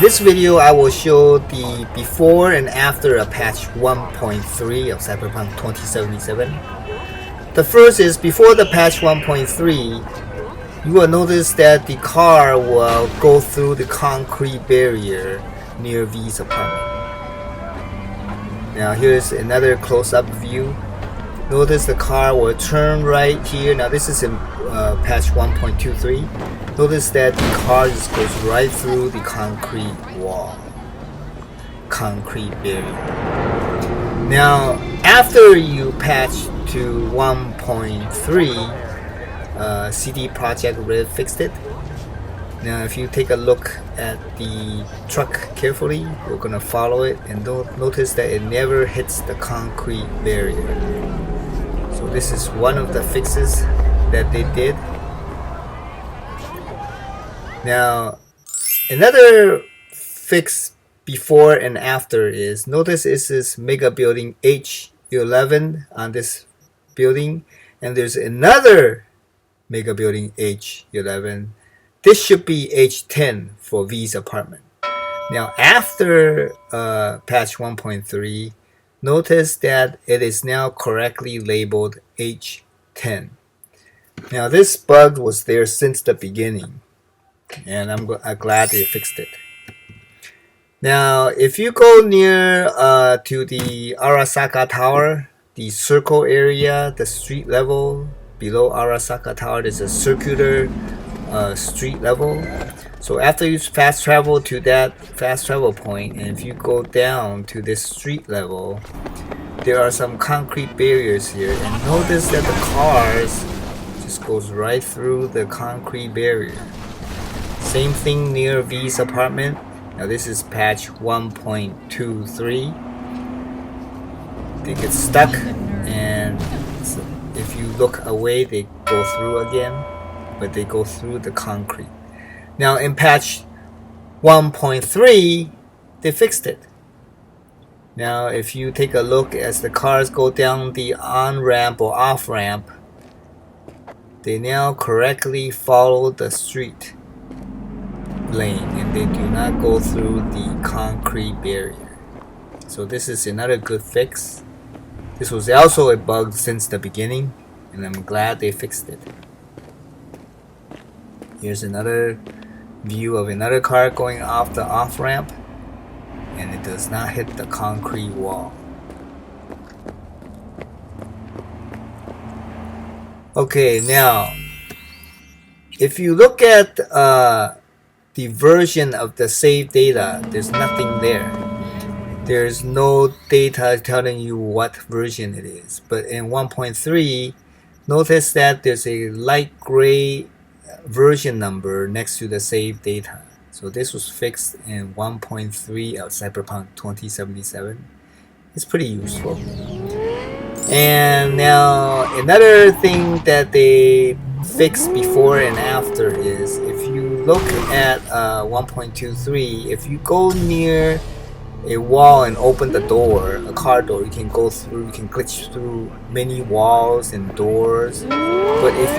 In this video, I will show the before and after a patch 1.3 of Cyberpunk 2077. The first is before the patch 1.3, you will notice that the car will go through the concrete barrier near V's apartment. Now here's another close-up view. Notice the car will turn right here. Now this is in patch 1.23. Notice that the car just goes right through the concrete wall, concrete barrier. Now after you patch to 1.3, CD Projekt Red fixed it. Now if you take a look at the truck carefully, we're gonna follow it and notice that it never hits the concrete barrier. So this is one of the fixes that they did. Now another fix before and after is, notice this is mega building H11 on this building, and there's another mega building H11. This should be H10 for V's apartment. Now after patch 1.3, notice that it is now correctly labeled H10. Now this bug was there since the beginning, and I'm glad they fixed it. Now if you go near to the Arasaka Tower, the circle area, the street level below Arasaka Tower, there's a circular street level. So after you fast travel to that fast travel point, and if you go down to this street level, there are some concrete barriers here, and notice that the cars just goes right through the concrete barrier. Same thing near V's apartment. Now this is patch 1.23. They get stuck, and if you look away, they go through again, but they go through the concrete. Now in patch 1.3, they fixed it. Now if you take a look as the cars go down the on-ramp or off-ramp, they now correctly follow the street lane and they do not go through the concrete barrier. So this is another good fix. This was also a bug since the beginning, and I'm glad they fixed it. Here's another view of another car going off the off-ramp, and it does not hit the concrete wall. Okay, now if you look at the version of the save data, there's nothing there. There's no data telling you what version it is. But in 1.3, notice that there's a light gray version number next to the save data. So this was fixed in 1.3 of Cyberpunk 2077. It's pretty useful. And now another thing that they fixed before and after is, if you look at 1.23, if you go near a wall and open the door, a car door, you can go through, you can glitch through many walls and doors. But if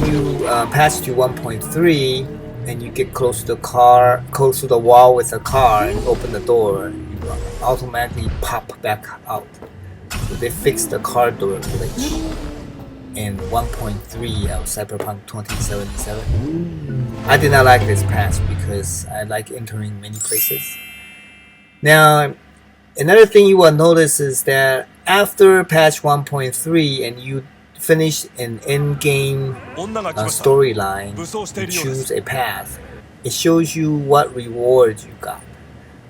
you pass to 1.3 and you get close to the car, close to the wall with a car and open the door, you automatically pop back out. So they fixed the car door glitch in 1.3 of Cyberpunk 2077. I did not like this patch because I like entering many places. Now, another thing you will notice is that after patch 1.3 and you finish an end-game storyline and choose a path, it shows you what rewards you got.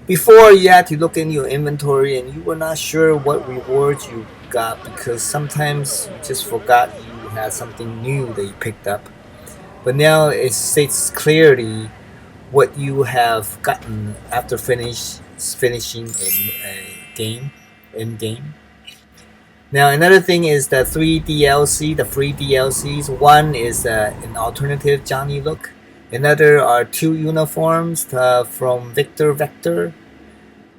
Before, you had to look in your inventory and you were not sure what rewards you got because sometimes you just forgot you had something new that you picked up. But now it states clearly what you have gotten after finishing a game, end game. Now another thing is the 3 DLC, the free DLCs. One is an alternative Johnny look. Another are 2 uniforms from Victor Vector.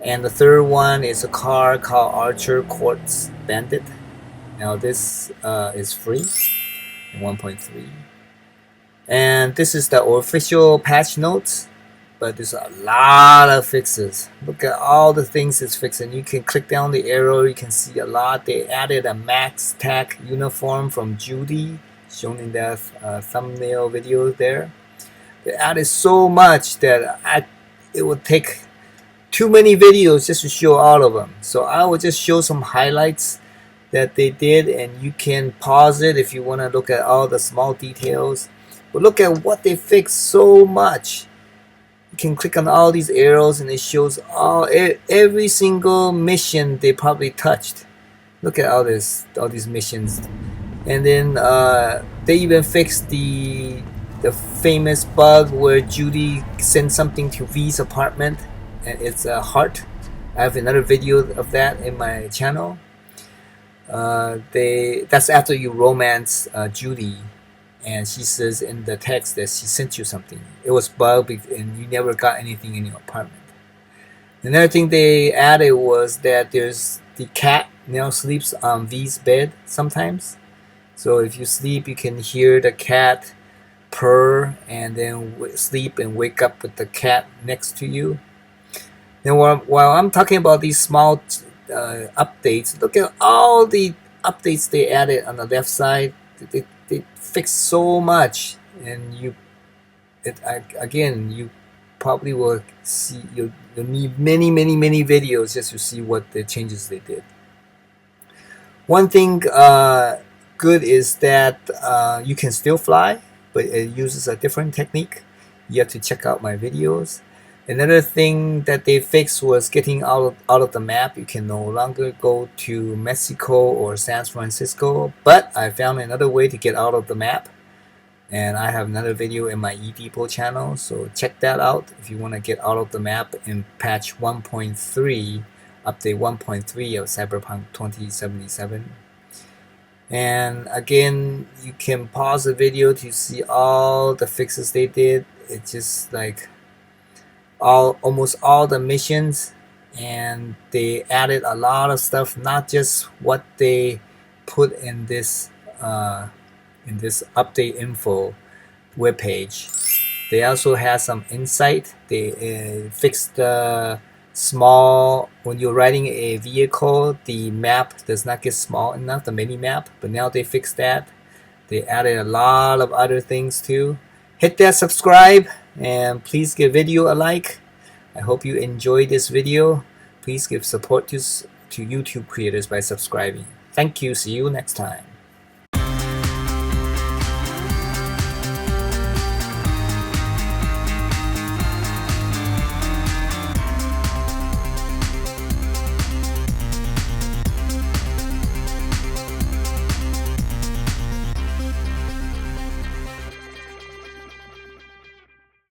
And the third one is a car called Archer Quartz Bandit. Now this is free in 1.3. And this is the official patch notes. but there's a lot of fixes. Look at all the things it's fixing. You can click down the arrow, you can see a lot. They added a max tack uniform from Judy, shown in that thumbnail video there. They added so much that it would take too many videos just to show all of them. So I will just show some highlights that they did, and you can pause it if you want to look at all the small details. But look at what they fixed so much. You can click on all these arrows and it shows every single mission they probably touched. Look at all these missions. And then they even fixed the famous bug where Judy sends something to V's apartment and it's a heart. I have another video of that in my channel. That's after you romance Judy, and she says in the text that she sent you something. It was bugged and you never got anything in your apartment. Another thing they added was that there's the cat now sleeps on V's bed sometimes. So if you sleep, you can hear the cat purr and then sleep and wake up with the cat next to you. Then while I'm talking about these small updates, look at all the updates they added on the left side. They fixed so much, and you probably will see you'll need many videos just to see what the changes they did. One thing good is that you can still fly, but it uses a different technique. You have to check out my videos. Another thing that they fixed was getting out of the map. You can no longer go to Mexico or San Francisco, but I found another way to get out of the map, and I have another video in my edepot channel, so check that out if you want to get out of the map in patch 1.3, update 1.3 of Cyberpunk 2077. And again, you can pause the video to see all the fixes they did. It's just like almost all the missions, and they added a lot of stuff, not just what they put in this update info webpage. They also have some insight. They fixed the when you're riding a vehicle, the map does not get small enough, the mini map, but now they fixed that. They added a lot of other things too. Hit that subscribe and please give video a like. I hope you enjoyed this video. Please give support to YouTube creators by subscribing. Thank you. See you next time.